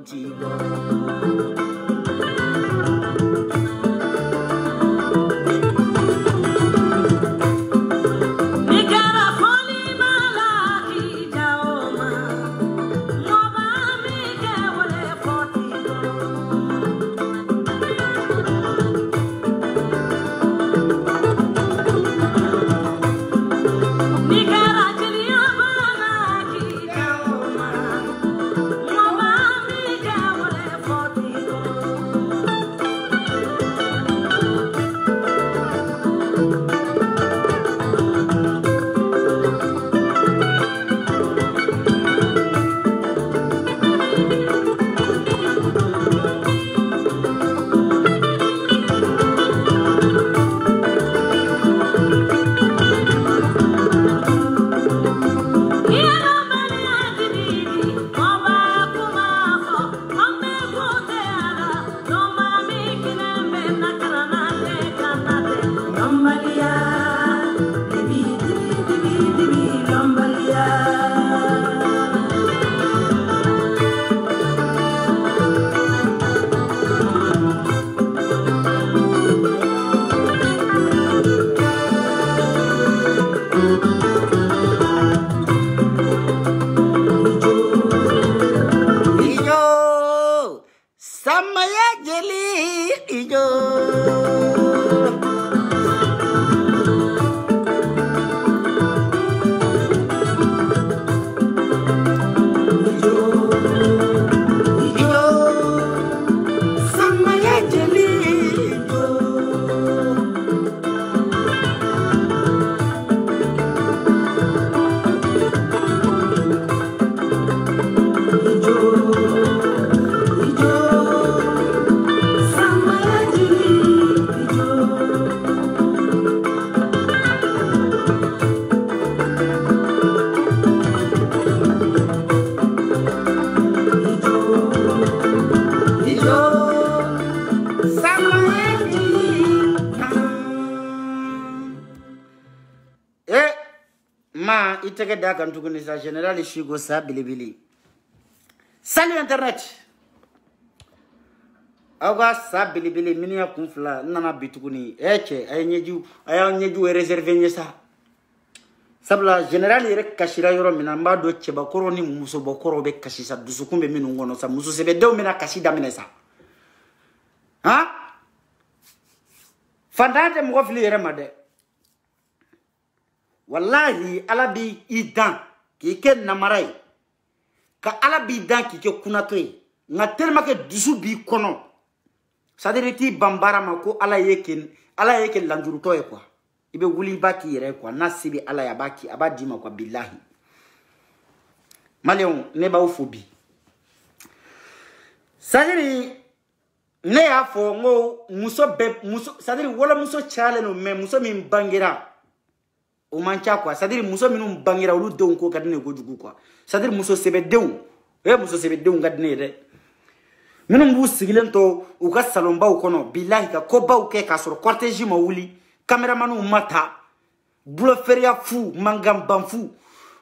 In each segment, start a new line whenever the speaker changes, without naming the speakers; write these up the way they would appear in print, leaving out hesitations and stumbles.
foti iteke da kan tuguni sa general shigo sa bilibili salut internet aga sa bilibili minia kunfla nana bituguni eche ay nyeju réserver nyesa sabla general rek kashira yoro mina mbado cheba koroni muso bokoro be kashisa dusukumbe minu ngono sa muso sebe dew mina kashida minesa ha fandante mo fili yere made wallahi alabi idan ki ke namarai ka alabi idan ki ke kunatoy nga telma ke dusu bi kono sadiriti bambara mako ala yeke landuru toy quoi ibe wuli baki yere quoi nasibi ala ya baki abadi ma quoi billahi maleon ne ba ufobi sadiri ne ya fo ngo muso sadiri wala muso chale no me muso min bangira o mancha quoi c'est-à-dire muso minum bangira olu dew ko kadine go jugu quoi c'est-à-dire muso sebe dew muso sebe dew ngadine de minum bu sigilen to u ka salon baw kono billahi ka ko baw ke ka sur cortège ma wuli caméramanu mata bulo feria fu mangam banfu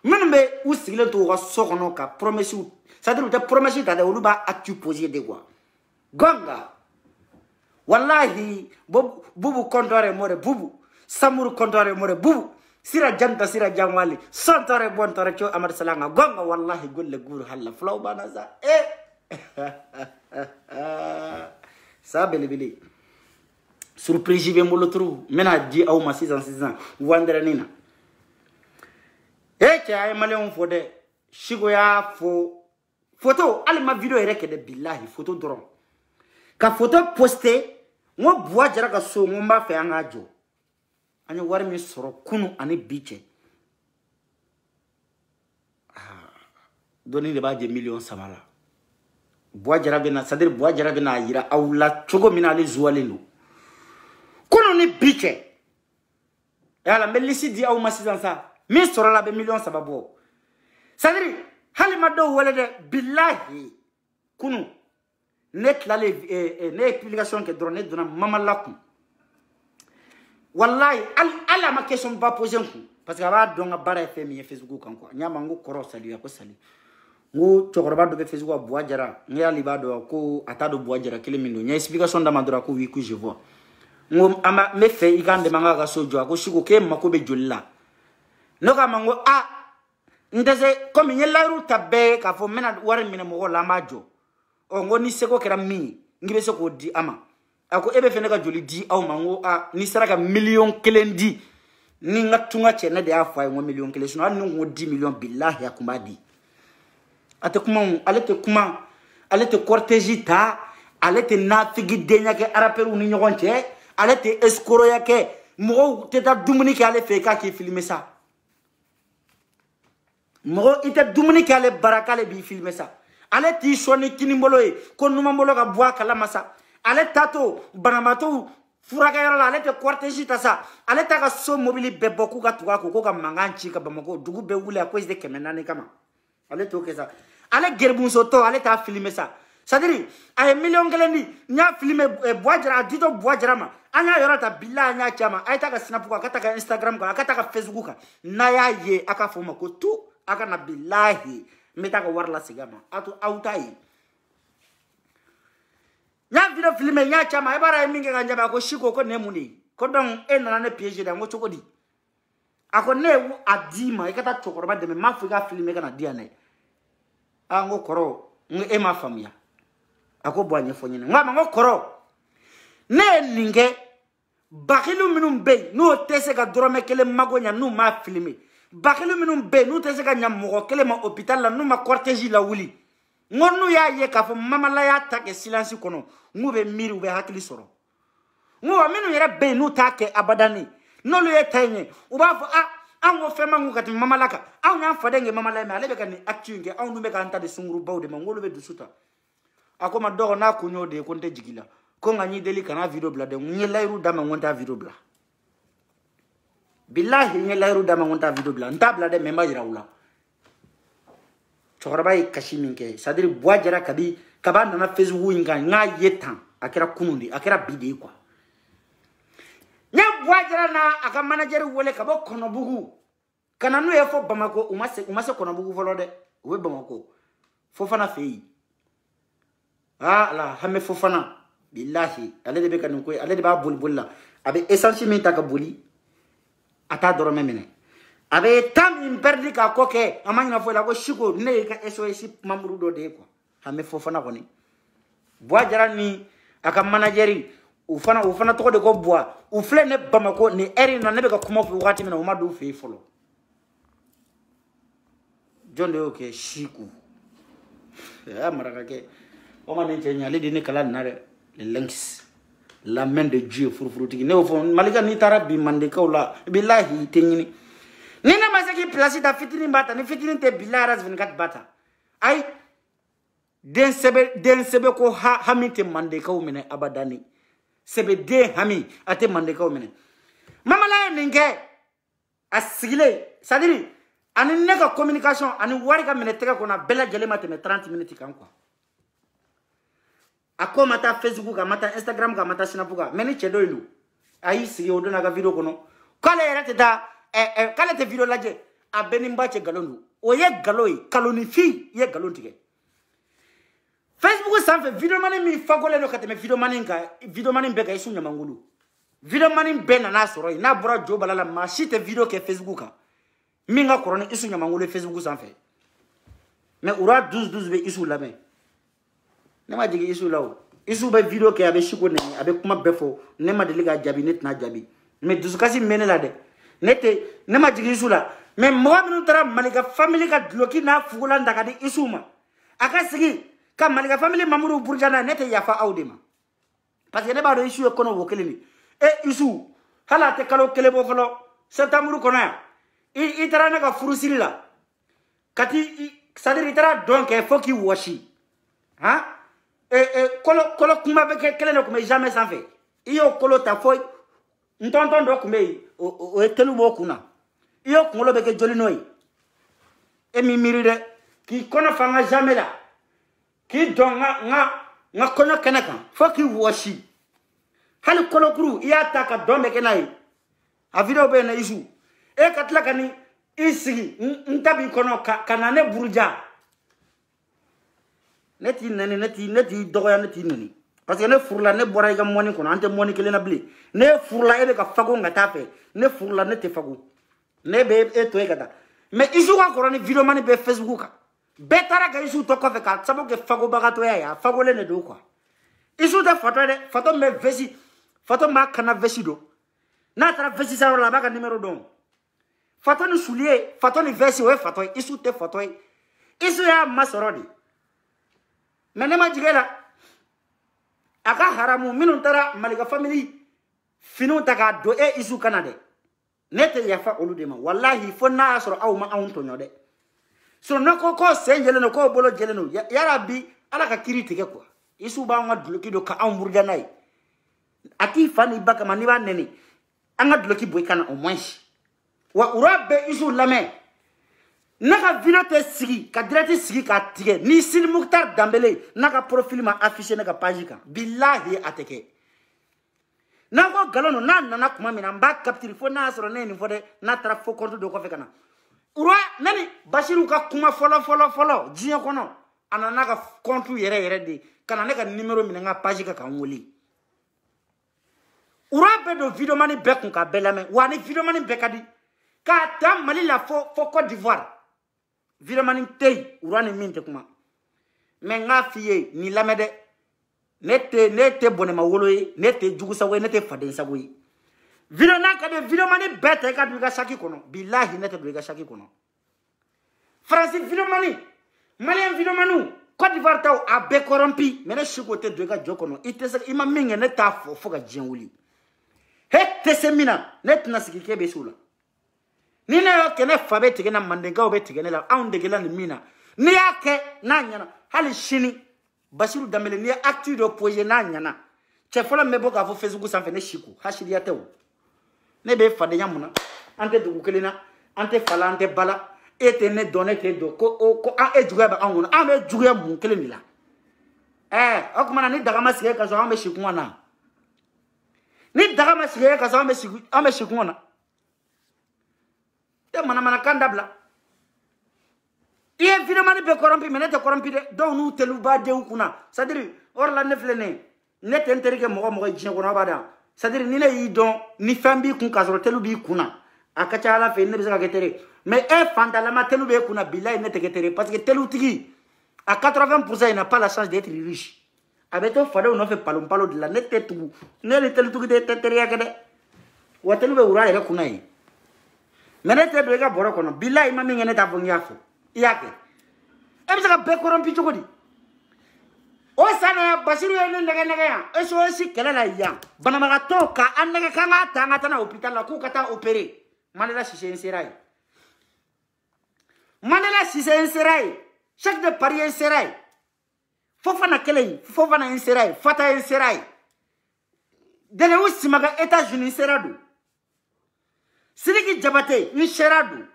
minum be u sigilen to u ka so kono ka promesse c'est-à-dire ta promesse ta de olu ba actu poser de quoi gonga wallahi bubu kontore more bubu samuru kontore more bubu sira janta sira jamwali santore bontore cho amad salanga gonga wallahi golle guru halla flaw banaza sa beli surprise be molotru mena di aw ma 6 ans wandere nina che ay maleon fode shigo ya photo alma video reke de billahi photo dron ka photo poster mo boa jara ka so mo mba fe anga jo ani war mi soro kunu ani biche doni de ba je million samala boa jara bena sadir boa jara bena yira awla chogo mina le zuwalendo kunu ni biche yala melisi di aw masisansa mi soro la be million sababo sadir hali mado wala de billahi kunu net la ne explication que drone dona mama lakum wallahi ala ma question ba poser ku parce que aba donga bara FM Facebook kan quoi nyama ngo koro salut ko salut ngo chokoroba do be Facebook Bois Diarra ngi ali ba do ko atado Bois Diarra kele mindo nya explication da madura ko wi ku je vois ngo ama me fe igande manga ga sojo ko shiko ke mako be jolla no ka mango a ndese comme nyela ru tabbe ka fo mena ware mine mo la majo o ngo ni seko kera mi ngi be seko di ama ako ebe fene ka joli di aw mango a ni saraka million kelendi ni ngatunga chene de afa ngo million kele sino an ngo 10 million billahi akuma di ate kuma ale te cortégie ta ale te nafigi denya ke araperu ni nyogonche ale te escoro yake mo te ta dumuni ke ale fe ka ki filmer ça mo ite dumuni ke ale baraka le bi filmer ça ale ti shoni kini mbolo e ko numa mbolo ka bwa kala masa ale tato banamato furaka yara ale te cortégie ta sa ale ta ka so mobili beboku ka tuka ko ka manganchi ka bamako dugu be wule a cause de kemenane kama ale to ke ça ale gerbun soto ale ta filmer ça c'est-à-dire ay million gelendi nya filmer Bois Diarra dito Bois Diarra ma anya yorata billahi nya chama ay ta ka snap ko akata ka Instagram ko akata ka Facebook ka na ya ye aka foma ko tu aka na billahi meta ka warla sigama atu autai nya video filmer nya chama e bara minge ganja ba ko shiko ko ne muni ko don e nana ne piège da ngo chokodi ako ne wu adima e kata chokoroba de me mafuga filmer kana diane ango koro nge ema famia ako boanye fonyina ngama ngo koro ne ninge bakilu minum be no tese ka dorome kele magonya no ma filmer bakilu minum be no tese ka nyamogo kele ma hôpital la no ma cortégie la wuli ngonu ya ye ka fo mama la ya take silence kono ngube miri ube hakili soro ngo minu yere be no take abadani no lo ye tanye uba fo ango fema ngo kati mama laka aw nya fadenge mama la me alebe kani actunge aw numbe ka anta de sunguru bawde mangolo be dusuta akoma dogo na kunyo de konte jigila ko ngani deli kana video bla de nyi layru dama ngonta video bla billahi nyi layru dama ngonta video bla ntabla de memba jirawula chorabay kashiminke sadiri Bois Diarra kadi kabanda na Facebook inga nga yetan akira kunundi akira bidi kwa nya Bois Diarra na aka manager wole kabo kono bugu kana no yefo Bamako umase kono bugu folode we Bamako Fofana fei la hame Fofana billahi ale de be kan ko ale de ba bulbulla abe essentiellement ta ka buli ata doro memene abe tam imperdi ka koke amanya fo la ko shiko ne ka SOS mamuru do de ko hame Fofana ko ni Bois Diarra ni aka manageri ufana to de ko Bois u fle ne Bamako ni eri na ne be ka kuma fu wakati mena umadu fe folo jonde oke shiku ya maraka ke o man nyanya le dini kala nare le links la main de Dieu furfurutiki ne ofo malika ni tarabi mande kawla billahi tenyini ni na masaki place ta fitini bata ni fitini te billahi ras 24 bata ay den sebe ko hamite mande kaw mene abadani sebe de hami ate mande kaw mene mama la ninge asigile sadiri ani nega communication ani wari ka mene tega kona bela jele mate me 30 minutes kan quoi ako mata Facebook ka mata Instagram ka mata Snap ka meni chedo ilu ayi sigi odona ka video kono kale yerate da kale te video laje abeni mbache galondu o ye galoi kaloni fi ye galon tige Facebook ça fait video mani mi fagole no kateme video mani be ka isu nyamangulu video mani be na soro na bora jo balala ma shite video ke Facebook ka minga korone isu nyamangulu Facebook ça fait mais ura 12 be isu la me ne ma jigi isu lawo isu be video ke abe shiko ne abe kuma befo ne ma deliga jabi net na jabi mais dusu kasi mene la de nete ne ma jigi isu la mais mo minu tara malika family ka bloki na fugula ndaka di isu ma aka sigi ka malika family mamuru burjana nete yafa awdema parce que ne ba do isu e kono wokele ni e isu hala te kalo kele bo folo septembre kono ya i tara na ka furusiri la kati sadiri itara donc e foki washi ha kolo kuma be kele no kuma jamais sans fait iyo kolo ta foi ntonton do kuma o etelu mo kuna iyo kolo be ke joli noy e mi miride ki kono fanga jamais la ki don nga kono kenaka foki washi hal kolo kuru iya ta ka don be kenai a video be na isu e katla kani isigi ntabi kono kanane burja neti nani neti dogoya neti nani parce que ne furla ne bora ga moni kono ante moni kele na bli ne furla ebe ka fago ngata fe ne furla ne te fago ne be e to e kata mais isu ka koroni video mani be Facebook ka betara ga isu to ko fe ka sabo ke fago baga to ya fago le ne do quoi isu de photo me vesi photo ma kana vesi do na tra vesi sa la baga numéro don photo ni soulier photo ni vesi we photo isu te photo isu ya masorodi mais ne ma jigela aka haramu minun tara malika family finu taka do e isu kanade nete yafa olu de ma wallahi fo na asoro aw ma awun to nyode so nako ko senjele no ko bolo jele no ya rabbi ala ka kiri tege quoi isu ba nga dloki do ka awun burja nay ati fani baka mani ba neni anga dloki boy kana au moins wa urabe isu lame naka video te sigi ka direct sigi ka tige ni Sil Muktar Dambele naka profil ma affiché naka page ka billahi ateke nako galono na kuma mina mba capture fo na soro neni fo de na tra fo compte do ko fe kana ura nani Bashiru ka kuma folo jiyo kono anana ka compte yere de kana ne ka numéro mina nga page ka ngoli ura be do video mani be kun ka belame wa ni video mani be kadi ka ta mali la fo Côte d'Ivoire video mani tey ura ni minte kuma me nga fiye ni lamede nete bonema woloye nete jugusa we nete fadensa we video na ka de video mani bete ka duga shaki kono billahi nete duga shaki kono France video mani malien video manu Côte d'Ivoire taw a be corrompi mena shiko te duga jokono itese ima minge neta fo ga jenwuli hette semina net nasiki kebe sula ni na yo kene fabe tigena mandenga obe tigene la aun de gela ni mina ni yake na nyana hali shini Bashiru Dambele ni actu do projet na nyana che fola mebo ka fo Facebook san fe ne shiku hashiri ya tew ne be fade nyamuna ante dugu kelena ante fala ante bala ete ne donne te do ko a e juga ba angono a me juga mun keleni la o kuma na ni daga masige ka so a me shiku wana ni daga masige ka so a me shiku wana te mana kandabla iye video mani be corrompi menete corrompi de do nu telu ba de ukuna c'est-à-dire or la neflene net interike mo jine ko na bada c'est-à-dire ni ne yi don ni fambi kun kasoro telu bi kuna akacha ala fe ne be saka ketere mais e fandalama telu be kuna billahi ne te ketere parce que telu tigi à 80% il n'a pas la chance d'être riche avec to fado no fe palo de la net tu ne le telu tigi de tetere ya kede wa telu be ura ere kuna yi menete be ga boro kono billahi mami ngene ta bongia fo yake ebisaka be corrompi chokodi o sana Bashiru ene ndege ya eso si kelela ya bana magato ka annege kanga tanga tana hospital la ku kata opérer manela sise inserai chaque de Paris inserai fofana kelen fofana inserai fata inserai dele usimaga États-Unis inseradu Sidiki Jabate inseradu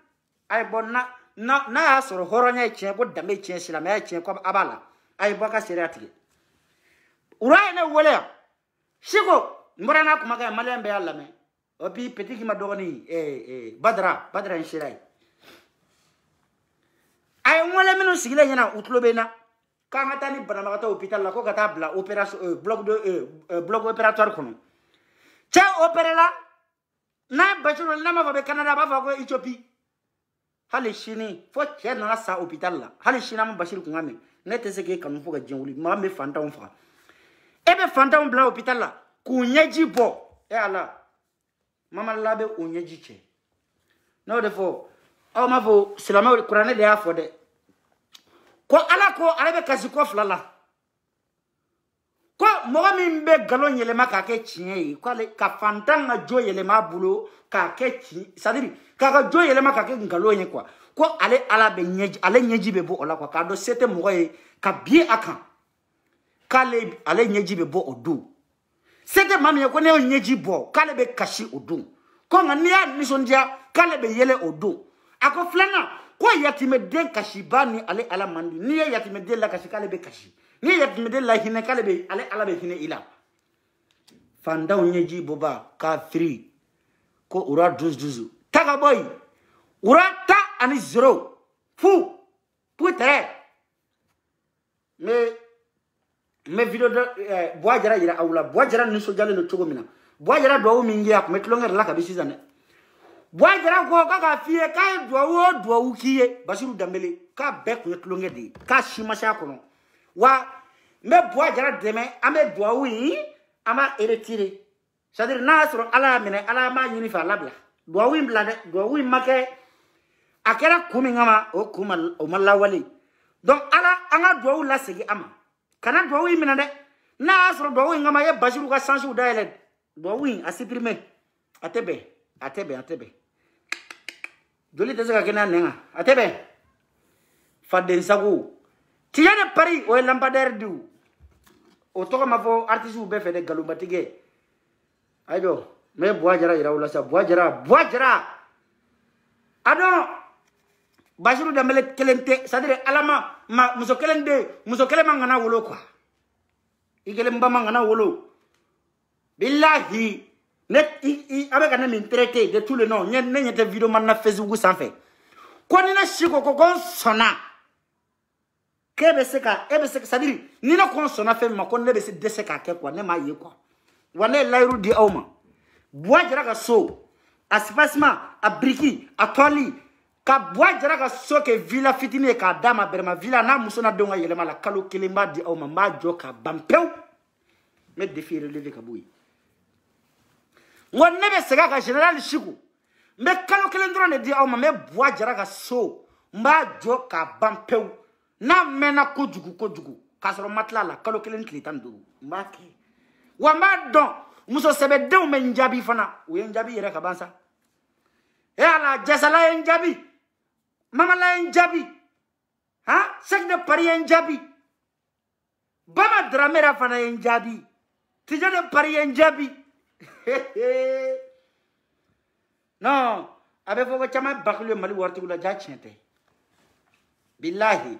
ay bonna na ya soro horonya chien ko dambe chien sila me chien ko abala ay boka seriati urai ne wole shiko mborana kuma ga malembe yalla me opi petiki madogoni badra inshirai ay wole minu sigile nyana utlobe na ka ngata ni bana magata hôpital la ko kata bla opération bloc opératoire kono cha opérela na Bashiru na ma be Canada ba fa ko Ethiopie hali shini fo che na sa hôpital la hali shina mo Bashiru kungame nete se ke kanu fo ga jenwuli ma me fanta on fa ebe fanta on bla hôpital la ku nyeji bo e ala mama labe o nyeji che no de fo o ma fo silama Qur'an de afo de ko ala ko arabe kasi ko flala ko mo mi be galon yele maka ke chien ko le ka fanta nga jo yele ma bulo ka ke chi sadiri ka jo yele maka ke ngalo yen kwa ko ale ala be nyeji ale nyeji be bo ola kwa ka do sete mo ye ka bie akan ka le ale nyeji be bo odu sete mami ko ne nyeji bo ka le be kashi odu ko ngani ya nisondia ka le be yele odu ako flana ko yatime den kashi bani ale ala mandi ni yatime den la kashi ka le be kashi ni yatime den la hine ka le be ale ala be hine ila fanda nyeji boba ka 3 ko ura 12 taga boy ura ta ani 0 fu putre me video de boajara ira awla boajara ni so jale no chogo mina boajara do mingi ak metlonger la ka bisizane boajara go ka fie ka do kiye Basiru Dambele ka bek metlonger di ka shimasha kono wa me boajara deme ame do wi ama eretire c'est-à-dire nasro ala mine ala ma yini fa labla do wi blade do wi make akera kumi ngama o kuma o malawali donc ala anga do la segi ama kana do wi mina de na asro do wi ngama ye Basiru ka sansu daele do wi a supprimer atebe joli tezaka kena nenga atebe faden sagu tiyane Paris o lampadaire du o to ma fo artiste be fe de galumbatige ayo me boajara ira wala sa boajara ado Basiru Dambele kelente c'est-à-dire alama ma muso kelema ngana wolo quoi igele mbama ngana wolo billahi net avec un ami traité de tous les noms nyete vidéo man na Facebook sans fait koni na shiko ko sona kebe seka c'est-à-dire ni na kon sona fait ma kon lebe se deseka ke quoi ne ma ye quoi wane lairu di awma boajara ka so aspasma abriki atoli ka boajara ka so ke villa fitine ka dama berma villa na musona donga yelema la kalo kelimba di awma ma joka bampew me défi relevé ka boui ngonne be sega ka general shiku me kalo kelendro ne di awma me boajara ka so ma joka bampew na mena kojugu ka soro matla la kalo kelen klitan duru mbake wa ma don muso sebe de o men jabi fana o yen jabi yere ka bansa e ala jasala yen jabi mama la yen jabi ha sek de Paris yen jabi bama dramera fana yen jabi tijo de Paris yen jabi non abe fo ko chama baklu mali warti la ja chente billahi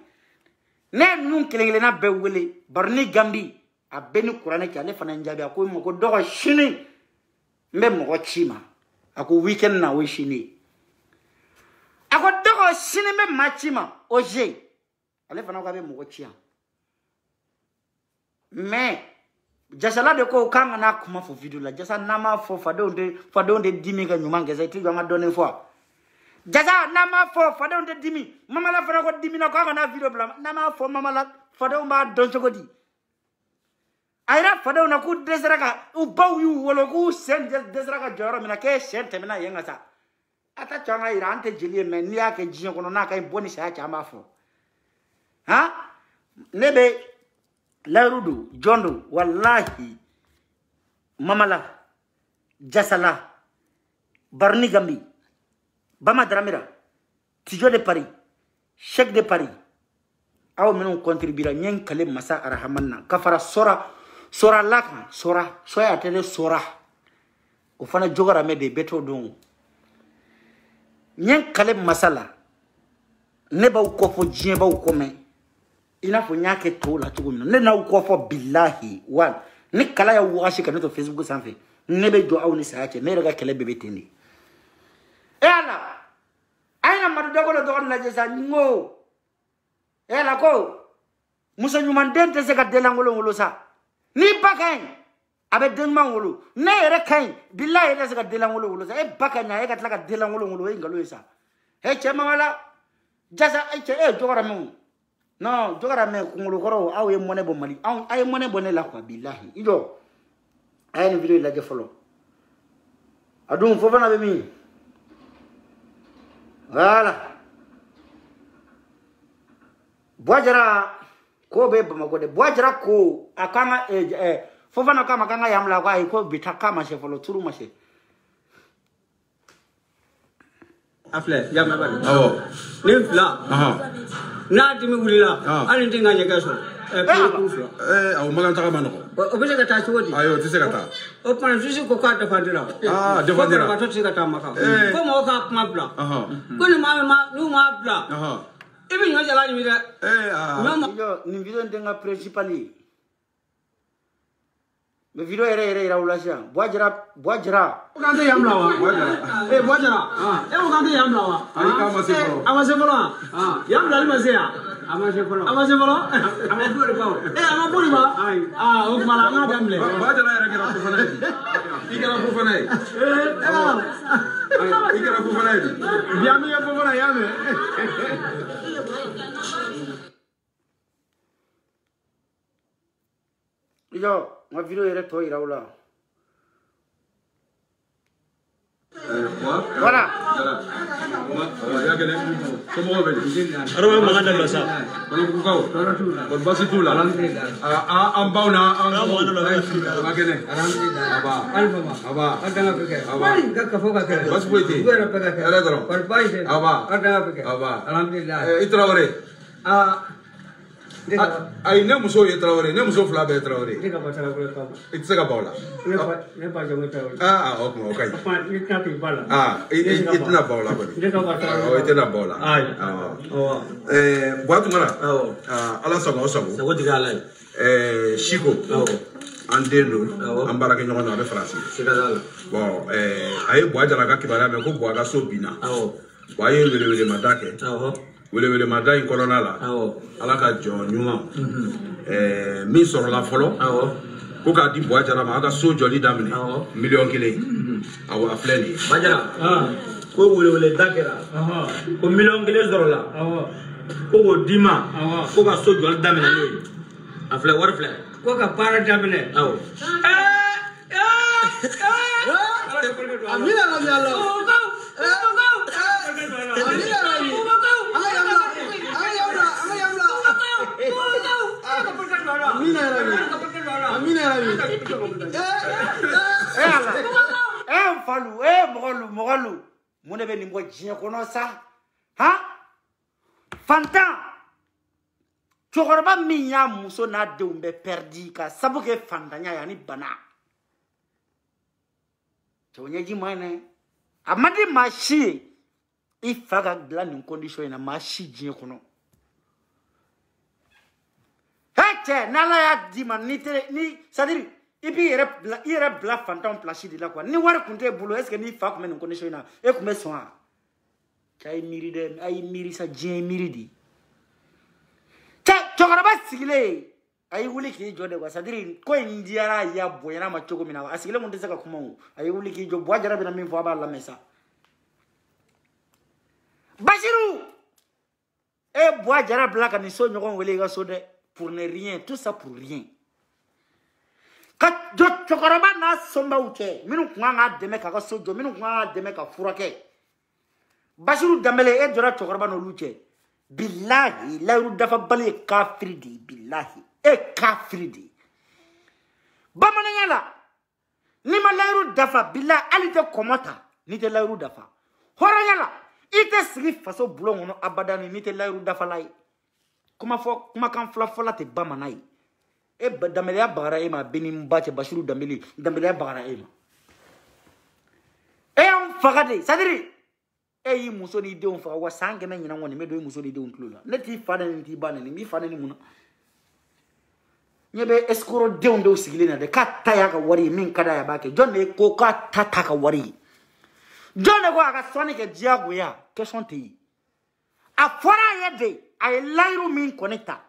ne nun kelengele na bewele barni gambi abeni kurane ki ale fana njabi ako mo ko dogo shini mbe mo ko chima ako weekend na we shini ako dogo shini mbe machima oje ale fana ko be mo ko chia mais jasala de ko kanga na kuma fo video la jasa na ma fo fadonde dimi ka nyuma ngeza ti nga donne fo jasa na ma fo fadonde dimi mama la fana ko dimi na ko na video bla na ma fo mama la fadon ba don chogodi ayra fada una ku desraka u baw yu wolo ku sen desraka joro mina ke sen temina yenga sa ata changa ira ante jili men ni ake jiyo kono na kai boni sa cha mafo ha nebe larudu jondo wallahi mamala jasala barni gambi bama dramira tijo de Paris chèque de Paris aw menu contribuera nyen kale masa arhamanna kafara sora laka sora soya tele sora o fana jogara me de beto don nyen kale masala ne ba ko fo jien ba ko me ina fo nyake to la tugo ne na ko fo billahi wan ni kala ya washi ka to Facebook sanfe ne be do awni saache me rega kele bebe tendi e ala aina madu dago do na je sa ngo e la ko musa nyuman dente se ka delangolo ngolo sa ni bakay abe denma ngolo ne ere kay billahi ere se ka delangolo ngolo sa e bakay na e ka tla ka delangolo ngolo e ngalo sa he chema wala jasa e che e jogara me no jogara me ngolo koro aw e mone bo mali aw ay mone bonne la kwa billahi ido ay ni video la je follow adum fofana be mi voilà boajara ko be bamako de boajara ko akanga fofana kama kanga yamla kwa ko bitaka ma che follow turu ma che
afle jamna bari awo lim la na dimi wulila ani tinga nyega so
awo magan taka manoko
o be ka ta chodi
ayo tise ka ta
o pana tisi ko ka defandira
defandira
ko tisi ka ta maka ko mo ka mabla ko ni ma nu ma bla ibi nyo jala ni mira
yo ni video ndenga principali me video ere raulashia boajara
ukande yamla wa boajara ukande yamla wa
ai kama sefolo
ama sefolo yamla ni masea Amase folo. Amase folo. Amapuri ba. Amapuri ba. O mala nga damle.
Ba jala yara kira ko fana. Ikara ko fana. Ikara ko fana.
Yami ya ko fana yami.
Yo, ma video yere to iraula. Voilà.
Ya kene. Como ve.
Arwa maganda la sa.
Kalau ku kau. Bon basi tu la. Am bauna am
maganda la.
Ma kene. Aba.
Alfa
Aba.
Agala peke.
Aba.
Ka foka ke.
Bas puiti.
Gora peke ke.
Ala daro.
Par paise.
Aba.
Agala peke.
Aba.
Alhamdulillah.
Itra ore. Ay ne muso ye Traoré ne muso fila bɛɛ Traoré
Ne ka basala ko ka
i tɛ se ka baw la
ne ba jago Traoré
o kuma o ka ɲi
pa ni ka ti bala
i tɛna baw la kɔni
ne ka basala
i tɛna baw la Buwa Tunkara Ala sago o sago
Sago tigɛ Ala ye
Siko an den don an baarakɛ ɲɔgɔn na a bɛ Faransi bon a ye Buwa Jara ka kibaruya mɛn ko Buwa ka so binna Buwa ye welewelemada kɛ welewelemada in kɔnɔna la Ala ka jɔn ɲuman min sɔrɔla fɔlɔ ko k'a di Buwa Jara ma a ka so jɔli daminɛ miliyɔn 1 a filɛ nin ye
Bajara ko weleweleda kɛra ko miliyɔn 1 sɔrɔla ko k'o d'i ma ko ka so jɔli daminɛ n'o ye a filɛ wari filɛ
ko ka baara daminɛ Amina rabi Allah Amina rabi Amina rabi
Falu mogolu mun de bɛ nin bɔ diɲɛ kɔnɔ sa fantan cɛkɔrɔba min y'a muso n'a denw bɛɛ perdi ka sabu kɛ fantanya ye ani bana cɛw ɲɛji ma ɲi dɛ a ma di maa si ye i fa ka bila nin condition in na maa si diɲɛ kɔnɔ cɛ n'Ala y'a di ma ni c'est-à-dire i b'i yɛrɛ bila fantanw place de la quoi ni wari kun t'e bolo est-ce que n'i fa kun bɛ nin condition in na e kun bɛ sɔn wa cɛ a ye miiri dɛ a ye miiri sa diɲɛ ye miiri de cɛ cɛkɔrɔba sigilen a y'i wuli k'i jɔ de quoi c'est-à-dire ko in diyara a ye a bonyana ma cogo min na a sigilen kun tɛ se ka kuma o a y'i wuli k'i jɔ Buwa Jara bɛna min fɔ a b'a lamɛn sa Basiru e Buwa Jara bila ka nin so ɲɔgɔn wele i ka so dɛ pour ne rien tout ça pour rien ka cɛkɔrɔba n'a sombaw cɛ minnu kun kan k'a dɛmɛ k'a ka so jɔ minnu kun kan k'a dɛmɛ ka furakɛ Basiru Danbɛlɛ e jɔra cɛkɔrɔba n'olu cɛ bilahi layiru dafabali ye kafiri de ye bilahi e kafiri de ye bamananya la n'i ma layiru dafa bilahi hali tɛ kɔmɔ ta n'i tɛ layiru dafa hɔrɔnya la i tɛ sigi faso bulon kɔnɔ abadani n'i tɛ layiru dafala ye kumakan fila fɔla tɛ bamanan ye e Danbɛlɛya bagara e ma bɛ ni ba cɛ Basiru Danbɛlɛya bagara e ma e y'an faga de c'est-à-dire e y'i muso n'i denw faga wa san 100 ɲinan kɔni n bɛ don i muso n'i denw tulo la ne t'i fa nɛni t'i ba nɛni n b'i fa nɛni mun na ɲɛ bɛ escroc denw dɔw sigilen na dɛ k'a ta y'a ka wari ye min ka d'a ye a b'a kɛ jɔn de ko k'a ta ka wari ye jɔn de ko a ka sɔnni kɛ diyagoya question tɛ yen a fɔra a ye de a ye layiru min kɔni ta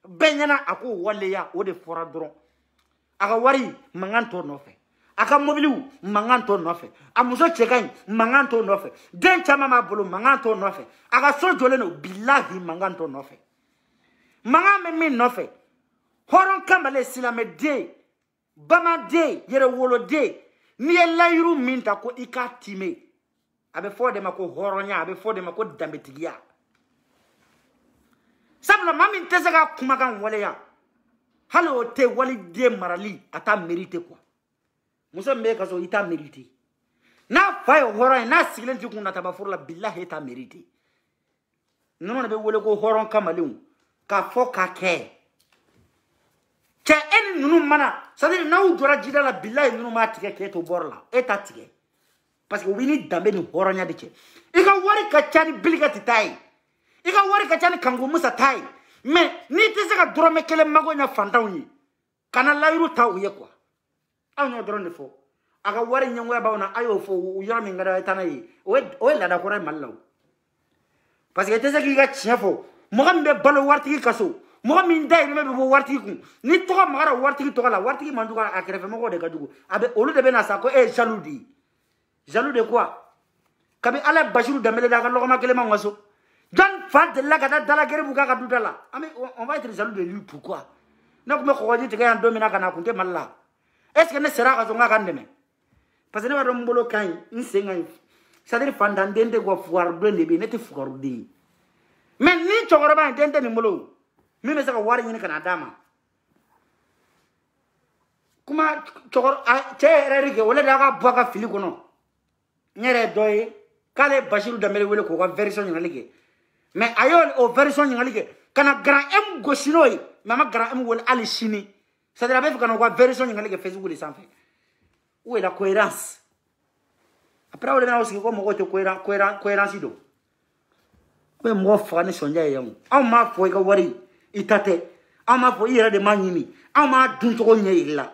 bɛɛ ɲɛna a k'o waleya o de fɔra dɔrɔn a ka wari mankan t'o nɔfɛ a ka mobiliw mankan t'o nɔfɛ a muso cɛ ka ɲi mankan t'o nɔfɛ den caman b'a bolo mankan t'o nɔfɛ a ka so jɔlen don bilahi mankan t'o nɔfɛ mankan bɛ min nɔfɛ hɔrɔn kamalen silamɛden bamaden yɛrɛwoloden n'i ye layiru min ta ko i k'a time a bɛ fɔ o de ma ko hɔrɔnya a bɛ fɔ o de ma ko danbetigiya sabula maa min tɛ se ka kumakan waleya hali o tɛ waliden marali a t'a mérite quoi muso min bɛ ka so i t'a mérite n'a fa ye hɔrɔn ye n'a sigilen t'i kun nataba furu la bilahi e t'a mérite ninnu de bɛ wele ko hɔrɔn kamalenw k'a fɔ k'a kɛ cɛ e ni ninnu mana c'est-à-dire n'aw jɔra jida la bilahi ninnu b'a tigɛ k'e to bɔrɔ la e t'a tigɛ parce que u b'i ni danbe ni hɔrɔnya de cɛ i ka wari ka ca ni bilikati ta ye i ka wari ka ca ni kango musa ta ye mais n'i tɛ se ka dɔrɔmɛ kelen mago ɲɛ fantanw ye kana layiru ta u ye quoi anw y'o dɔrɔn de fɔ a ka wari ɲɛngoya b'aw na a y'o fɔ u yɔrɔ min ka d'a ye taa n'a ye o ye laada kɔrɔ ye Mali la o parce que i tɛ se k'i ka tiɲɛ fɔ mɔgɔ min bɛ balo waritigi ka so mɔgɔ min dayirimɛ bɛ bɔ waritigi kun ni tɔgɔ magara waritigi tɔgɔ la waritigi man jugu a kɛrɛfɛ mɔgɔw de ka jugu a bɛ olu de bɛ na sa ko e ye jaloux de ye jaloux de quoi kabi ala Basiru Dembele da ka lɔgɔma kelen ma so jɔn fa delila ka taa dala gɛrɛbu k'a ka du da la on va être jaloux de lui pourquoi ne tun bɛ kɔgɔji tigɛ yan don min na ka na a kun tɛ Mali la est ce que ne sera ka sɔn k'a ka n dɛmɛ parce que ne b'a dɔn n bolo ka ɲi n sen ka ɲi c'est à dire fantanden tɛ quoi fugaruden de bɛ yen ne tɛ fugaruden ye mais ni cɛkɔrɔba in den tɛ nin bolo min bɛ se ka wari ɲini ka na d'a ma kuma cɛ yɛrɛ de kɛ o le de y'a ka bɔ a ka fili kɔnɔ n yɛrɛ dɔ ye k'ale Basiru Dembele wele k'o ka version ɲininkali kɛ mais a y'o version ɲininkali kɛ ka na Grand M gosi n'o ye mais a ma Grand M wele hali sini c'est à dire a bɛ fɛ ka na o ka version ɲininkali kɛ Facebook de sanfɛ où est la cohérence après o de bɛna o sigi ko mɔgɔw tɛ cohérence don mais mɔgɔ faga ni sɔnja ye yan anw m'a fɔ i ka wari i ta tɛ anw m'a fɔ i yɛrɛ de m'a ɲini anw m'a dun cogo ɲɛ yiri la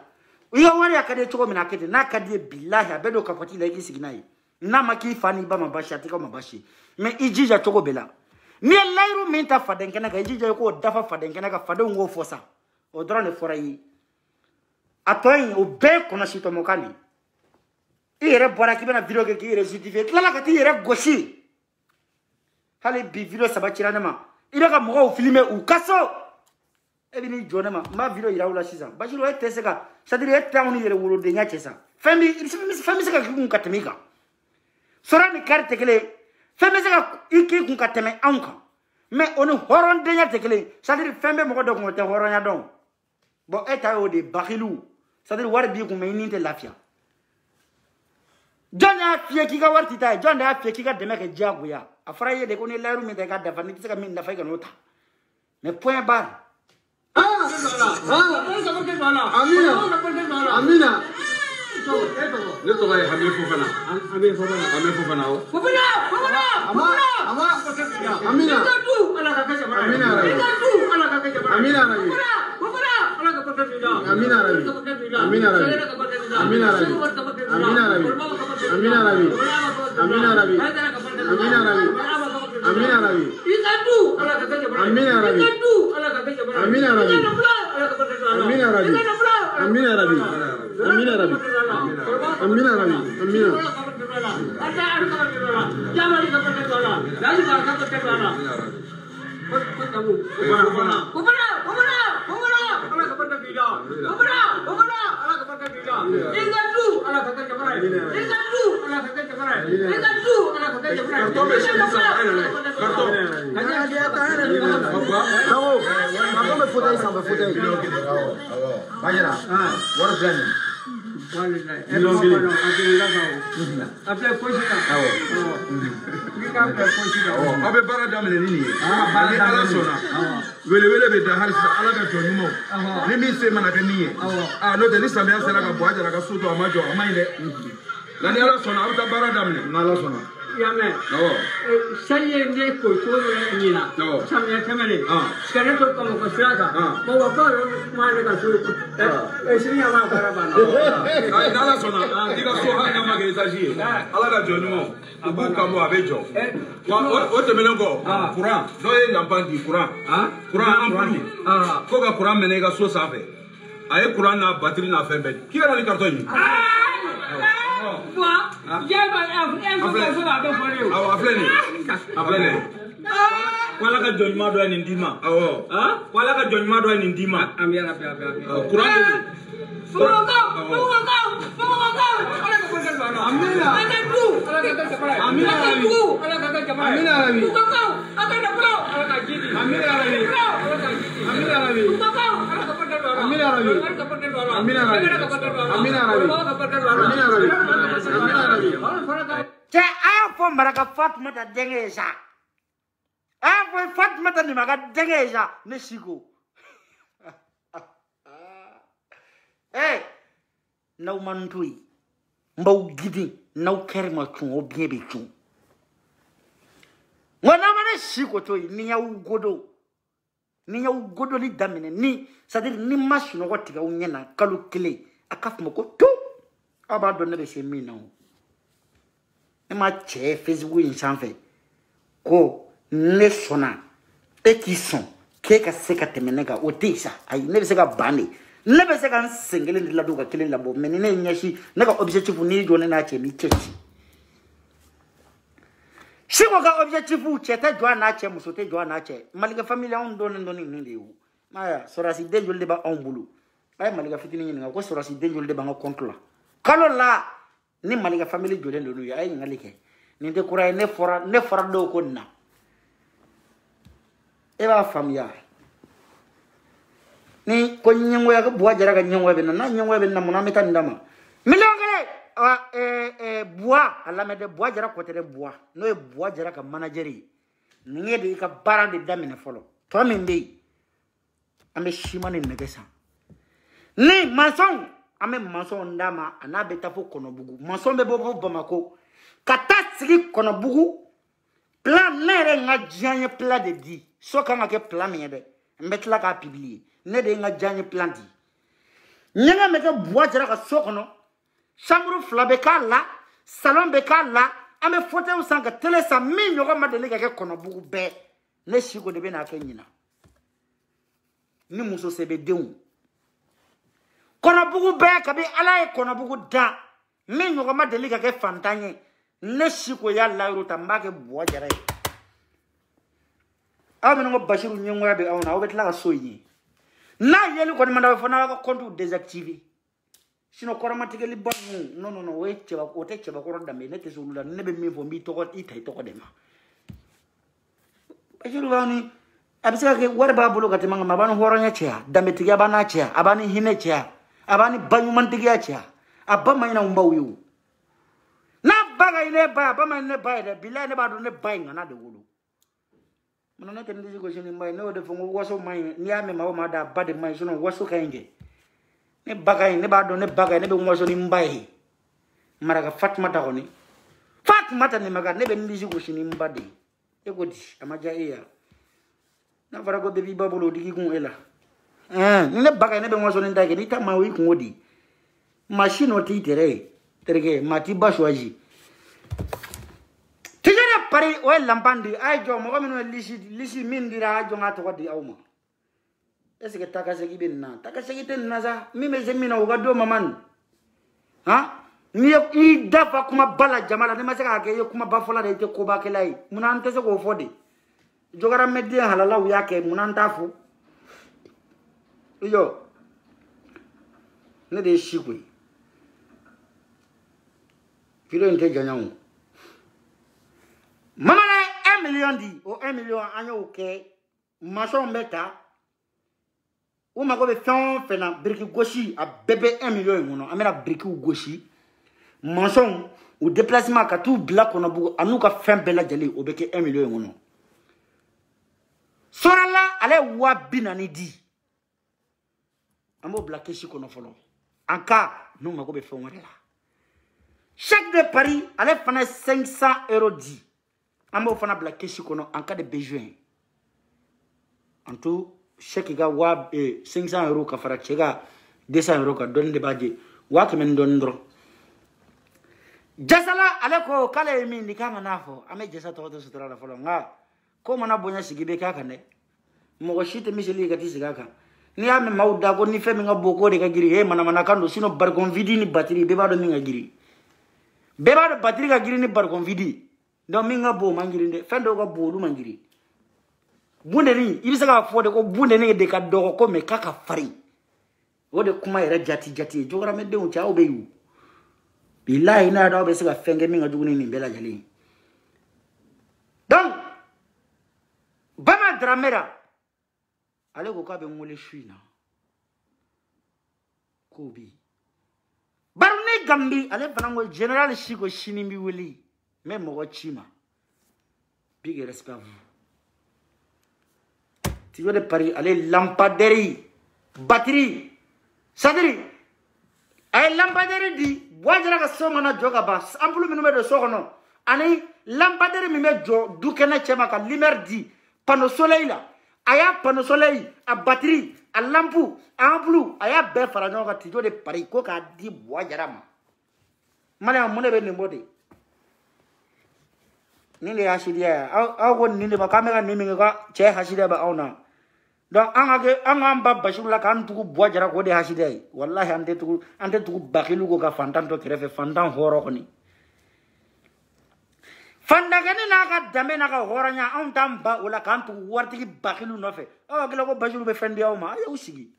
i ka wari a ka di ye cogo min na a kɛ ten n'a ka di ye bilahi a bɛ don kapɔti la i k'i sigi n'a ye n'a ma k'i fa n'i ba ma baasi a t'i ka ma baasi mais i jija cogo bɛɛ la n'i ye layiru min ta faden kɛnɛ kan i jija i k'o dafa faden kɛnɛ kan fadenw k'o fɔ sa o dɔrɔn de fɔra i ye a tɔ in o bɛɛ ye kɔnɔsitɔmɔkan de i yɛrɛ bɔra k'i bɛna video kɛ k'i yɛrɛ justifier tilala ka t'i yɛrɛ gosi hali bi video saba cira ne ma i bɛ ka mɔgɔw filmer u ka so e bɛ n'i jɔ ne ma n b'a video yira u la sisan Basiru e tɛ se ka c'est à dire e tɛ anw ni yɛrɛ wolodenya cɛ sa fɛn bɛ se ka k'i kun ka tɛmɛ i kan sɔrɔ ni kari tɛ kelen ye fɛn bɛ se ka i k'i kun ka tɛmɛ anw kan mais o ni hɔrɔndenya tɛ kelen ye c'est à dire fɛn bɛ mɔgɔ dɔ kun o tɛ hɔrɔnya dɔn bon e ta y'o de bakilu c'est à dire wari b'i kun mais i ni tɛ lafiya jɔn y'a f'i ye k'i ka wari tɛ taa ye jɔn de y'a f'i ye k'i ka dɛmɛ kɛ diyagoya a fɔra i ye de ko ni layiru min ta i ka dafa n'i tɛ se ka min dafa i ka n'o ta mais point barre.
Amina.
Ne tɔgɔ ye Hami Fofana. Hami Fofana o. Amina. Aw bɛ baara daminɛ ni nin ye ni Ala sɔnna welewele bɛ da hali sisan Ala ka jɔn ɲumanw ni min se mana kɛ min ye n'o tɛ ni samiya sera ka bɔ a jara ka so to a ma jɔ a ma ɲi dɛ nka ni Ala sɔnna aw bɛ taa baara daminɛ ni Ala sɔnna.
Yamɛ sani ye ne ko cogo min ɲina samiya tɛmɛnen ka ne to Bamakɔ sira kan Bamakɔ yɛrɛ kuma ne ka so sini ɲama baara banna
ni Ala sɔnna i ka so hali n'a ma kɛ étage ye Ala ka jɔn ɲumanw u b'u kanbɔ a bɛ jɔ o tɛmɛnen kɔ courant dɔ ye lampan di courant ampuli ko ka courant minɛ i ka so sanfɛ a ye courant n'a batterie n'a fɛn bɛɛ k'i yɛrɛ ni carton ɲini.
Wala ka jɔn ɲuman dɔ ye nin d'i ma. Wala ka jɔn ɲuman dɔ ye nin d'i ma.
Cɛ a y'a fɔ Maraka Fatumata denkɛ ye sa a y'a fɔ Fatumata Nimaka denkɛ ye sa ne siko n'aw ma n to yen n b'aw gidi n'aw kɛra ma cun o biɲɛ bɛ cun nka n'aw ma ne siko to yen ni y'aw godoli daminɛ ni c'est à dire ni ma sunɔgɔ tigɛ aw ɲɛna kalo kelen a ka fɔ ko to aw b'a dɔn ne bɛ se min na o ne ma cɛ Facebook in sanfɛ ko ne sɔnna et qui sont keka seka temeneka otisa ay ne seka bani ne be seka sengele de la doka kele labo menine nyashi naka objectif ni jone na che ni chechi shiko ka objectif cheta jwa na che musote jwa na che maliga familia on don ni lewu maya sorasi de jolde ba on bulu ay maliga fitini ni nga ko sorasi de jolde ba nga contre la kalo la ni maliga family jolde ndonu ya ay ngalike ni de kuray ne fora do ko na eba famia ni ko nyengo ya buwa jara ga nyengo be na nyengo be na mona meta ndama milongale buwa ala me de buwa jara ko te de buwa no e buwa jara ka manageri ni de ka bara de damine folo to min be ame shimani negesa ni mason ame mason ndama ana beta fo kono bugu mason be bobo bamako kata sigi kono bugu plan nere nga janye plan de di so kanga ke plan mi de mbetla ka publier ne de nga janye plan di nyanga meka bois jara ka so kono chambre flabe ka la salon be ka la ame fote usanga tele sa mi nyoga madele ka ke kono bugu be ne shiko de be na ke nyina ni muso sebe deun kono bugu be ka be ala e kono bugu da mi nyoga madele ka ke fantanye ne shiko ya la ruta mbake bois jara amen ngo bashiru nyengwa be awna obetla ka soyi na yeli ko manda fona ko compte désactiver sino automatically bon non we cheba ko te cheba ko rodambe ne te sulula ne be mi fo mi to ko itai to ko dema bashiru wani abisa ke warba bulu ka timanga mabano horonya chia dambe tiga bana chia abani hine chia abani banyu mantiga chia abama ina umbawu na baga ile ba abama ne ba ile bila ne ba do ne ba ngana de wulu manana ke ndiji ko shini mbay no de fongo waso may ni ame mawo ma da bade may sono waso kayenge ne bagay ne ba do ne bagay ne be waso ni mbay maraga fatma ta koni fatma ta ni maga ne be ndiji ko shini mbade e ko di amaja iya na fara ko bebi babolo digi kun ela ne bagay ne be waso ni ndage ni ta mawi kun odi machine o ti terege mati bashwaji pari o lampandi ay jo mo gamino lisi mindira jo ngata wadi awma est-ce que takasegi benna takasegi ten naza mi me zemina o gado maman ha ni i dafa kuma bala jamala ne masaka ke kuma bafola de te ko bakelai munante se ko fodi jogara medde halala u yake munanta fu yo ne de shikwe filo inte janyawo mama na 1 million di o 1 million anyo ke mason beta o mago be fena briki goshi a bébé 1 million ngono amena briki goshi mason o déplacement ka tout black on a bu anuka fen bela jeli o beke 1 million ngono sorala ale wa binani di ambo black shi kono folo anka no mago be fen wala chaque de Paris ale fana 500 € di ambo fana black shi kono en cas de besoin en tout chaque ga wa 500 € ka fara chega 200 € ka don de baje wa kemen don ndro jasala ale ko kale mi ni kama nafo ame jasa to sutra la folo nga ko mana bonya sigibe kaka ne mo ko shite mi seli gati sigaka ni ame mauda ko ni femi nga boko de ka giri he mana kando sino bargon vidi ni batterie be ba do ni nga giri be ba do batterie ka giri ni bargon vidi do mi nga bo mangiri de fendo ko bo du mangiri bunde ni ibisa ka fode ko bunde ni de ka do ko me kaka fari wode kuma ira jati jogora me de uncha obeyu billahi na do be sika fenge mi nga juguni ni bela jali donc bama dramera ale ko ka be ngole shuina ko bi barne gambi ale banango general shiko shinimbi weli même mo chima big respect à vous tu veux de Paris aller lampadaire batterie sadiri ay lampadaire di wajara ka so mana joga bas ampulu minu me do so kono ani lampadaire mi me jo du kena chema ka lumière di panneau soleil la aya panneau soleil a batterie a lampu a ampulu aya be fara nyoga ti jo de Paris ko ka di wajara ma mane amune be nimbo de ni le hasidiya aw ko ni le ba kamera ni mi ga che hasidiya ba awna donc an ba Bashirou la kan tugu bois jara ko de hasidiya wallahi ante tugu bakilu ko ka fantan to krefe fantan horo ko ni fandagani naga dambe naga horanya on tamba wala kan tugu wartigi bakilu no fe o gelo ko Bashirou be fendi awma ayo sigi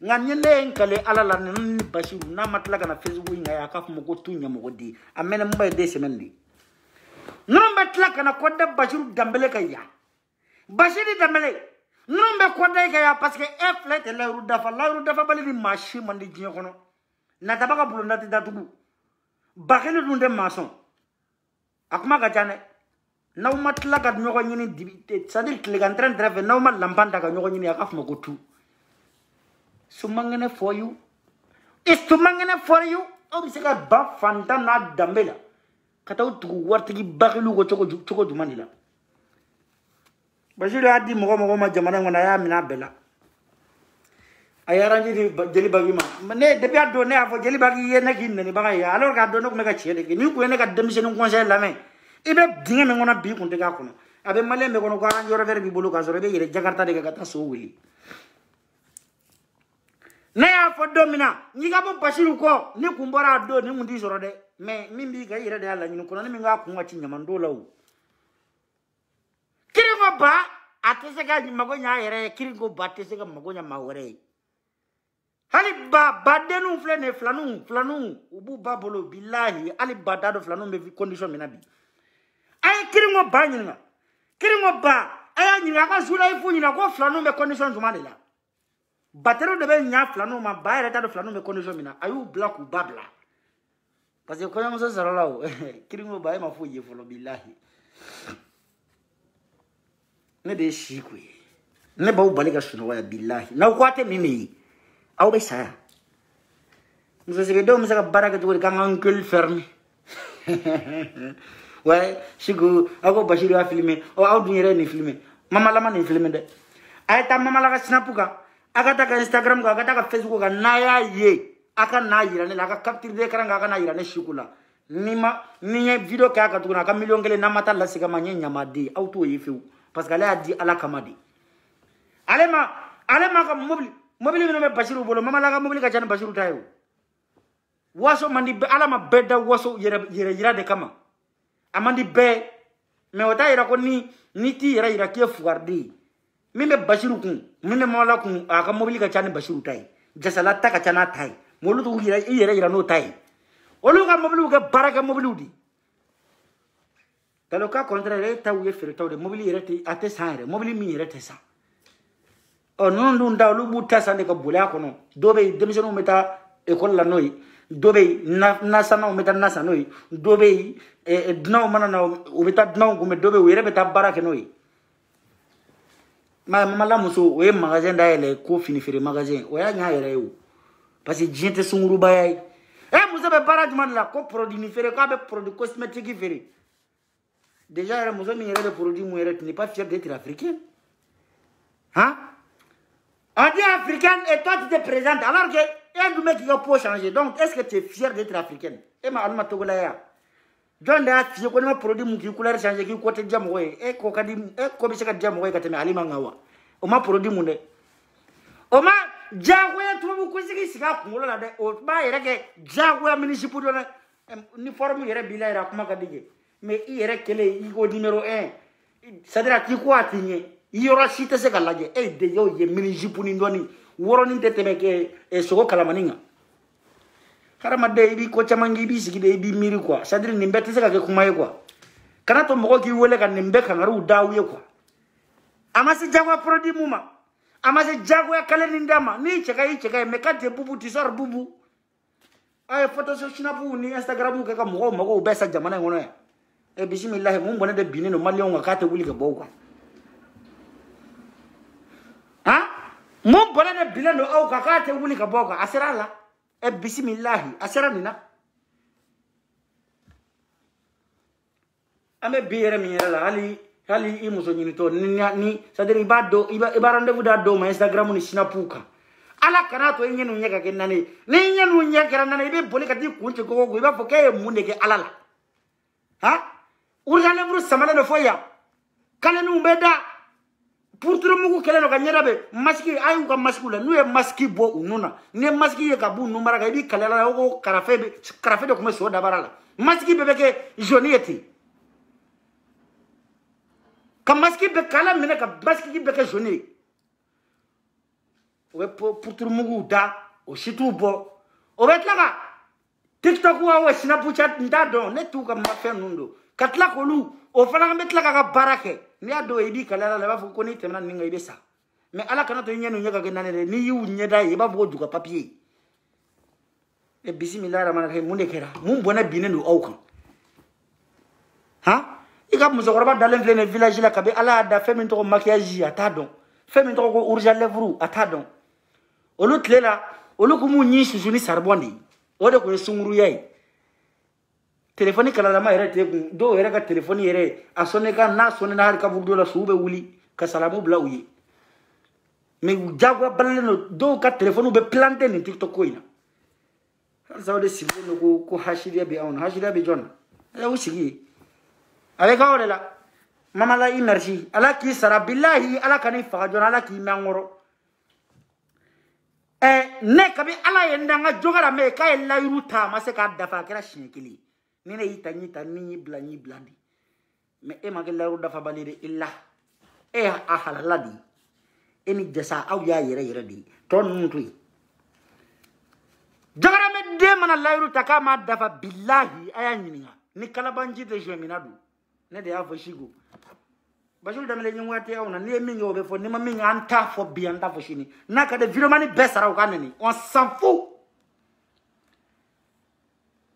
nganyele enkale alala ni Bashirou na matla kana Facebook ngaya ka fu ko tunya mo di amene mbay de semendi non betla kana ko de Bashirou dambele kaya Bashiri dambele non be ko de kaya parce que e flete la rudafa bali ni machi mandi jinyo kono na tabaka bulo ndati datugu bakilu dunde mason akuma ka jane naw matla ka nyoko nyini dibite sadir kligan tren treve naw mat lampanda ka nyoko nyini aka fu ko tu sumangene for you is sumangene for you o bisika ba fanta na dambela kata utugu wartigi bakilu ko choko jumanila Bashirou adi mo ma jamana ngona ya mina bela ayaranji di jeli bagi ma ne depuis ado ne afo jeli bagi yene kinne ni baga ya alors ka do no ko meka chede ni ko ne ka démission conseil la main ibe dinga me ngona bi kunte ka kono abe male me kono ko anjoro ver bi bolu ka soro be yele jakarta de ka ta so wili ne ya fo domina ni ga bo Bashirou ko ni kumbora do ni mundi soro de mais mimbi ga yire de alla ni ko ni mi ga kunga ci nyamando law kiringo ba atesega magonya yere kiringo ba atesega magonya mawere hali ba badenu flene flanu ubu babolo billahi ali badado flanu me condition minabi ay kiringo ba nyinga kiringo ba ay nyinga ka sura ifu nyina ko flanu me condition jumanela batero de be nya flanu ma ba yere tado flanu me condition mina ayu black u babla parce que ko yamuso saralaw kiringo ba ma fu yefolo billahi ne de shikwe ne ba ubali ka suno wa billahi na kwate mimi au be saya muso se do musa ka baraka to ka ngul ferme ouais shigo ako Bashirou a filmé o au dunyere ni filmé mama lama ni filmé de ay ta mama la ka snapuka aka ta ka Instagram ka aka ta ka Facebook ka na ya ye aka na yira ne la ka capture de karanga aka na yira ne shikula ni video ka aka tukuna ka million gele na mata la sika manye nyamadi auto yifu parce que a dit ala kamadi alema ka mobile mi no me Bashirou bolo mama la ka mobile ka jana Bashirou tayo waso mandi be ala ma beda waso yera de kama amandi be me ota yera ko ni ti yera ke fuardi mi me Bashirou kun mi me mala kun aka mobile ka jana Bashirou tay jasala ta ka jana tay molu to yera no tay olu ka mobile ka baraka mobile udi talo ka contraire ta uye fere taw de mobile yerete ate sanre mobile mi yerete sa o non dun daw lu buta sande ko bula ko no dobe démission meta école la noy dobe na sana meta na sanoy dobe dnaw manana o meta dnaw ko me dobe were beta barake noy ma la muso we magasin da ele ko fini fere magasin o ya nya yere yo parce que jinte sunguru bayay muso be barage man la ko produit ni fere ko be produit cosmétique fere. Déjà, les de produits tu n'es pas fier d'être africain. Hein? On dit africaine et toi tu te présentes. Alors que il y a un mec qui va changer. Donc, est-ce que tu es fier d'être africaine? Et ma alma togolaya. John da fier qu'on a produit mon qui couleur changer qui côté diamoué et kokadi et comme c'est que diamoué quand tu alima ngawa. On m'a produit mon nez. On m'a jagoué tout le monde qui s'est fait là de. On m'a éré jagoué municipal uniforme éré bilaira comment kadige. Mais il est numéro 1. C'est-à-dire qu'il faut atteindre. Il y aura cité ce qu'elle a dit. Et d'ailleurs, il y a mini jipuni ndoni. Woroni de temeke et soko kalamaninga. Karamade ibi ko chamangi ibi sigide ibi miri quoi. C'est-à-dire nimbete se ka ke kumaye quoi. Kana to moko ki wele ka nimbe ka ngaru dawiye quoi. Amasi jagwa produit muma. Amasi jagwa kale nindama. Ni cheka mekate bubu tisor bubu. Ay photo so snapu ni Instagram ka moko besa jamana ngono ya. E bismillah mun bonne de binin no malion ka ta wuli ka bawka ha mun bonne de binin no au ka ta wuli ka bawka asira la e bismillah asira nina ame biere mi la hali i muso nyini to ni sadiri ibado ibarande buda do ma Instagram ni sinapuka ala kana to nyenu nyeka kenane ni nyenu nyeka nane ibe boli ka di kunche gogo iba foke munde ke alala ha Urja levru samale no foya. Kale nu beda. Pour tout le monde, kele no ganyera be maski ayu ka maskula nu e maski bo ununa. Ne maski ye kabu numara ga bi kale la ko karafe de kuma so dabara la. Maski bebe ke jonieti. Ka maski be kala mine ka maski be ke joni. O pour tout le monde da o shitu bo. O betlaga TikTok wa Snapchat ndado ne tu ka mafe nundo. Katla kolu o fana betlaga ka barake. Ni ado ebi kala la ba fu ko ni temna ninga ibesa. Mais ala kana to nyenu nyaga genane ni yu nyeda e ba bo duka papier. E bismillah rahman rahim mun dekera. Mun bona binenu awkan. Ha? Ika musokoroba dalen flene village la kabe ala da femi to maquillage atadon. Femi to ko urja levru atadon. Olu tlela olu ko mu nyi susuni sarbondi. Ode ko sunguru yai. Téléphone kala ma yere te do yere ka téléphone yere a sonné ka na sonné na har ka burdo la sube wuli ka salamu bla uyi mais jagwa baleno do ka téléphone be planté ni TikTok ko ina ça de sible no ko hashiria be on hashiria be jona ala usigi avec ka la mama la merci ala ki sara billahi ala kani fa jona ala ki mangoro ne kabi ala yenda nga jogara me ka ella yuruta ma se ka dafa kera shinkili ni ne yitanyi tanni blani blandi me e magella ru dafa balide illa e a halaladi eni jasa aw ya yere di ton mutui jogara me de mana la yuruta ka ma dafa billahi ayanyinga ni kala banji de jeminadu ne de avo shigo bajul damele nyungwate awna ni mingi obe fo ni ma mingi anta fo bi anta fo shini naka de viromani besara o kaneni on s'en fout.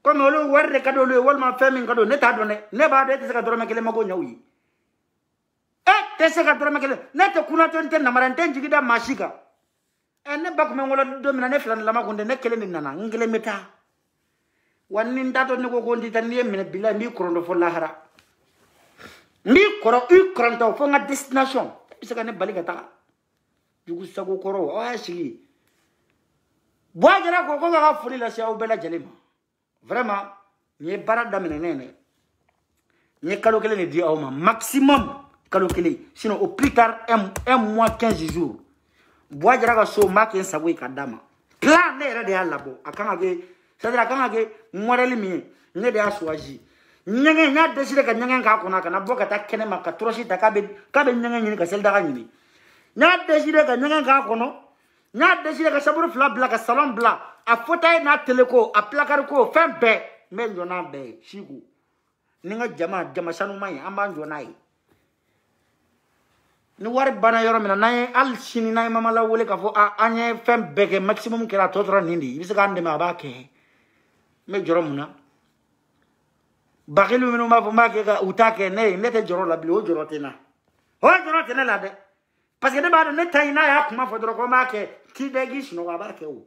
Comme on le voit, le cadeau, le wallman fait un cadeau, n'est pas donné, n'est pas de ce que le mago yaoui. Eh, t'es ce que n'est pas qu'on n'a marantin, tu dis à Machiga. Et n'est pas comme on l'a dominé, la magonde, n'est qu'elle est nana, un guélémeta. One in that on the go dit un name, bila mi crono for lahara. Mi coro, u cronto, for a destination. C'est qu'un baligata. Du coup, ça go coro, oh, si. Bois de la coca, folie la sia ou bella gelima. Vraiment, ni barada menene. Ni calculé ne dit au maximum calculé. Sinon au plus tard un mois 15 jours. Bois jara so marque sa we kadama. Plan ne de alabo. Akanga ge, c'est-à-dire akanga ge modèle mi ne de aswaji. Nyenge nya décider ka nyenge ka kona kana boka ta kene maka troshi ta kabe nyenge ni ka sel daga ni. Nya décider ka nyenge ka kono. Nya décider ka saburu fla bla ka salon bla. A fauteuil na teleko a placard ko fen be men jona be shiku ninga jama sanu mai amba jona yi ni wari bana yoro mina nay al shini nay mama la wole ka fo anye fen be ke maximum kira totra nindi bisa kan de ma ba ke me joro muna bakilu minu ma fo ma ke ka utake ne nete joro la bli o joro tena la de parce que de ba ne tayina ya kuma fo dro ko ma ke ki de gi shino ba ke o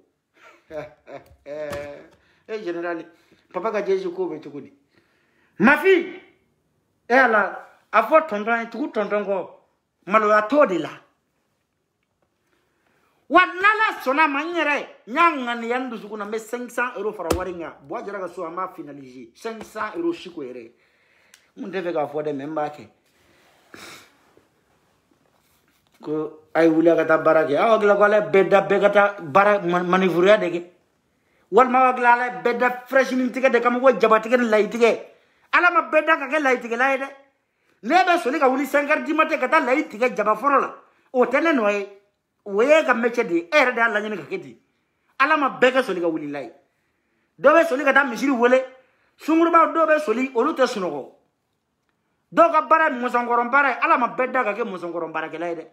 général papa ka jeju ko be tukudi ma fille elle a fort tonton ko malo ya to de la wanala sona manyere nyanga ni yandu sukuna me 500 € fara waringa bo jara ka so ama finaliser 500 € shiko ere mun deve ka fo de memba ke ko ay wula kata barake awagla ko le bedda begata bara manivura dege wal ma wagla le bedda fresh min tige de kam wo jabati ken lay tige ala ma bedda ka ke lay tige lay de nebe soli ka wuli 5h du matin kata lay tige jaba forola o tene noy woye ka meche de er de ala nyini ka kedi ala ma bega soli ka wuli lay dobe soli ka ta misiri wole sungurba dobe soli olu te sunogo do ka bara mosongoron bara ala ma bedda ka ke mosongoron bara ke lay de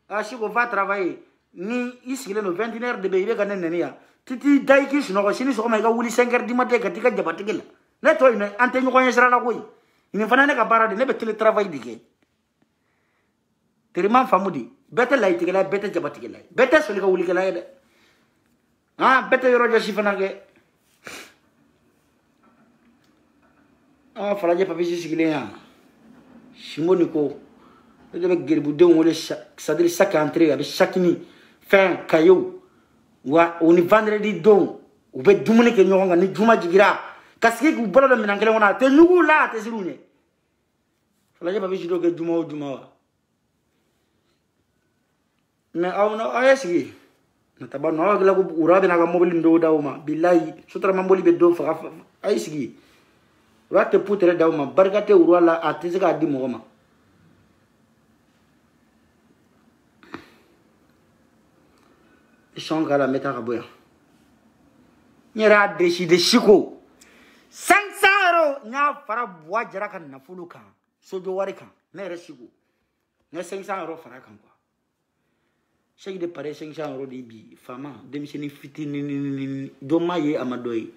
Ashiko va travailler ni ici le 21h de bébé ka nenenia titi dai ki sino ko sini so ma ga wuli 5h du matin ka tika jabati gela ne to ine ante nyu ko nyesra la koy ine fana ne ka bara de ne be tele travail dige terima famudi bete lay tigela bete jabati gela bete so li ka wuli gela de bete yoro jo sifana ge fala je papi sigile ya simoni ko je be gerbu de wole c'est-à-dire chaque entrée avec chaque nuit fin caillou wa on vendredi don ou be dumuni ke nyonga ni juma jigira kasike ku bolo do minangele wona te nyugu la te sirune Alaji papi jido ke juma o juma wa. Mais ayesi nataba no agla ko urabe na ga mobile ndo dawma billahi sutra mamboli be do fa ayesi wate putere dawma barkate urwala atizika di mogoma shongala meta ka boya nyera de shiko 500 € nya fara bwa jara kan na fuluka sojo wari kan ne re shiko ne 500 € fara kan kwa Cheikh de pare 500 € de bi fama demiseni fitini do maye amadoy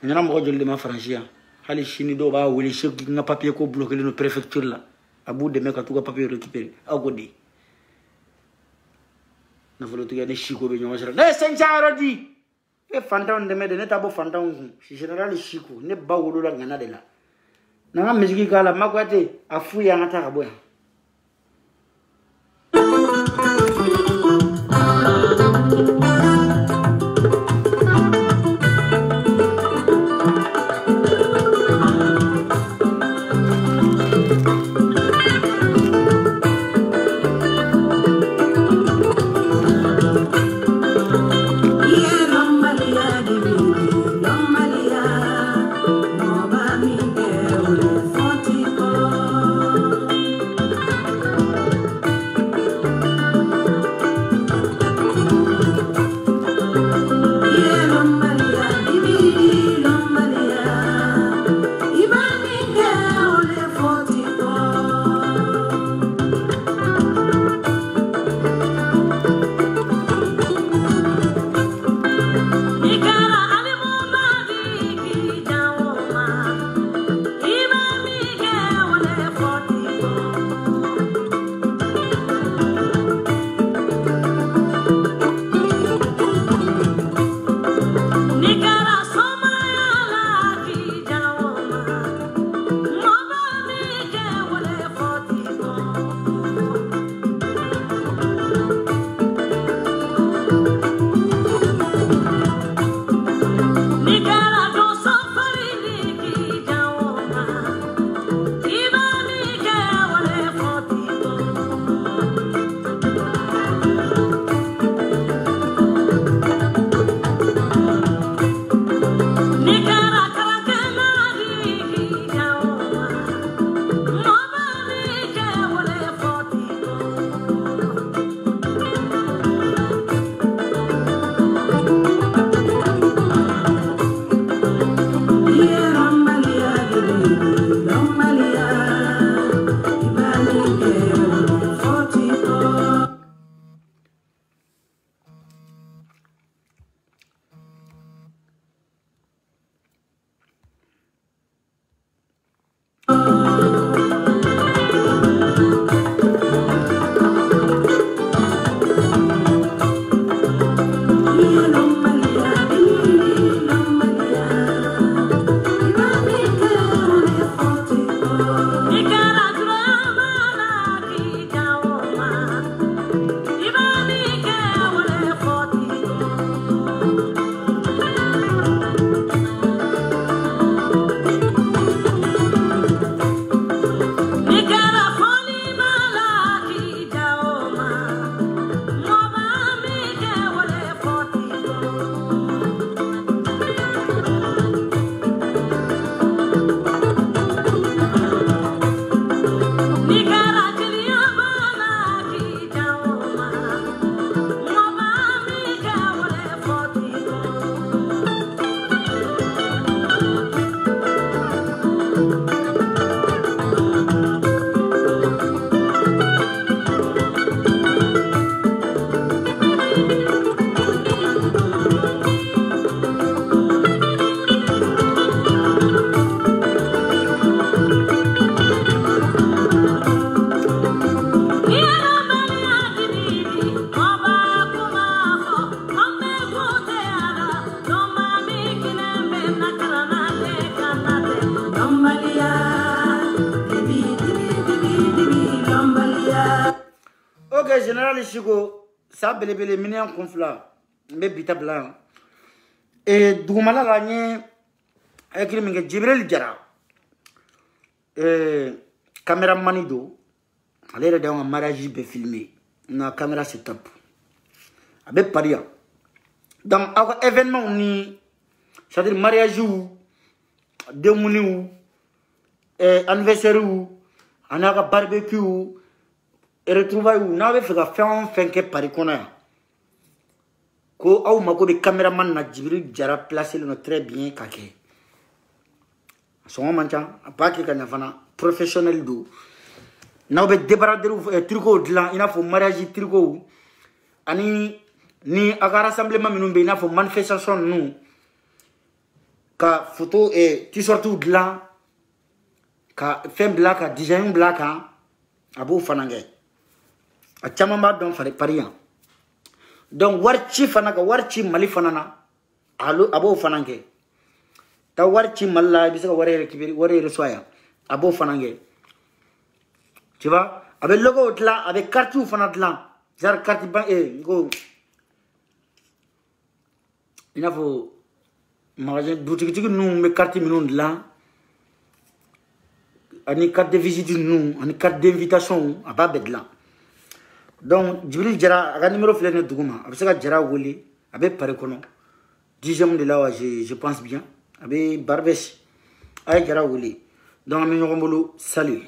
nyana mo jolde ma franchia hali chini do ba wuli Cheikh nga papier ko bloquer no préfecture la abu de meka tuga papier récupérer agodi na volo tuga ne chiko be nyoma sera ne 500 € di e fantaw de mede ne tabo fantaw si général chiko ne ba wolo la ngana de la na nga miziki kala makwate afu ya ngata ka boya Ok, général Chico, ça belebele mini en conflit, mais bita blanc. Et Doumala Ragné, écrit Jibril Jara. caméraman do ale yɛrɛ de an ka mariage bɛɛ filmé na caméra setup a bɛ Paris yan donc aw ka événement ni c'est-à-dire mariage ou démoni ou anniversaire ou an ka barbecue ou retrouvailles ou n'a bɛ fɛ ka fɛn o fɛn kɛ Paris kɔnɔ yan ko aw mako bɛ caméraman na Djibril Jara placé le très bien ka kɛ sɔngɔ man ca a b'a kɛ ka ɲa fana professionnel do n'aw bɛ débardeur tricot dilan i n'a fɔ mariage tricot ani ni a ka rassemblement minnu bɛ i n'a fɔ manifestation ninnu ka photo t-shirt dilan ka fɛn bila ka design bila kan a b'o fana kɛ a caman b'a dɔn Paris yan donc wari ci fana ka wari ci Mali fana na a b'o fana kɛ ta wari ci Mali la i bɛ se ka wari yɛrɛ sɔrɔ yan a b'o fana kɛ tu vois a bɛ logo dilan a bɛ carte fana dilan genre carte ban ko i n'a fɔ magasin boutique ninnu bɛ carte minnu dilan ani carte de visite ninnu ani carte d'invitation a b'a bɛɛ dilan donc Djibril Jara a ka numéro filɛ ne dugu ma a bɛ se ka Jara wele a bɛ Paris kɔnɔ 10e de la wa je pense bien a bɛ Barbès a ye Jara wele donc an bɛ ɲɔgɔn bolo salut